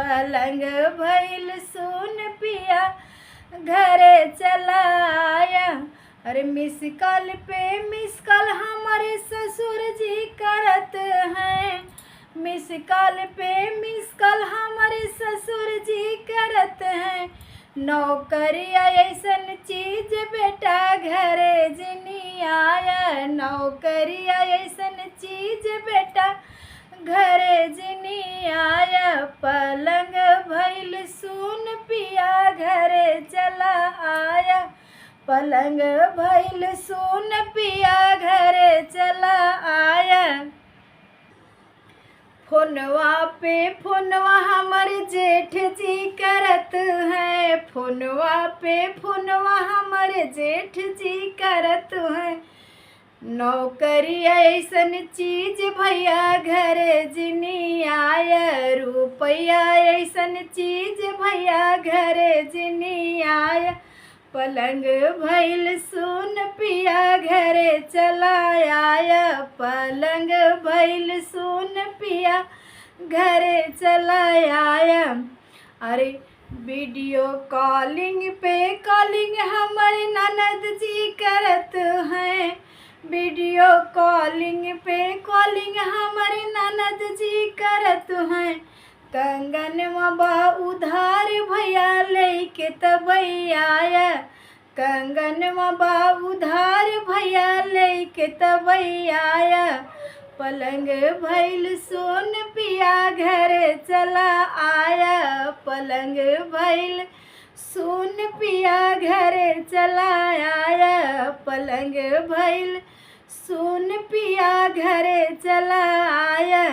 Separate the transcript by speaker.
Speaker 1: पलंग भइल सुन पिया घरे चलाया। अरे मिस कॉल पे मिस कॉल हमारे ससुर जी करत हैं, मिस कॉल पे मिस कॉल हमारे ससुर जी करत हैं। नौकरिया ऐसन चीज बेटा घरे जिनी आया, नौकरिया ऐसन चीज बेटा घरे जिनी आया। पलंग भइल सुन पिया घरे चला आया, पलंग भइल सुन पिया घरे चला आया। फोनवा पे फोनवा हमारे जेठ जी करत हैं, फोनवा पे फोनवा हमारे जेठ जी करत हैं। नौकरी ऐसन चीज भैया घरे जिनी आया, रुपया ऐसन चीज भैया घरे जिनी आया। पलंग भइल सुन पिया घरे चला आया, पलंग भइल सुन पिया घरे चला आया। अरे वीडियो कॉलिंग पे कॉलिंग हमारे ननद जी करत हैं, वीडियो कॉलिंग पे कॉलिंग हमारे ननद जी करत हैं। कंगनवा बा उधार भैया लेके तब आया, कंगनवा बा उधार भैया लेके तब आया। पलंग भइल सुन पिया घरे चला आया, पलंग भइल सुन पिया घरे चला आया, पलंग भइल सुन पिया घरे चला आया।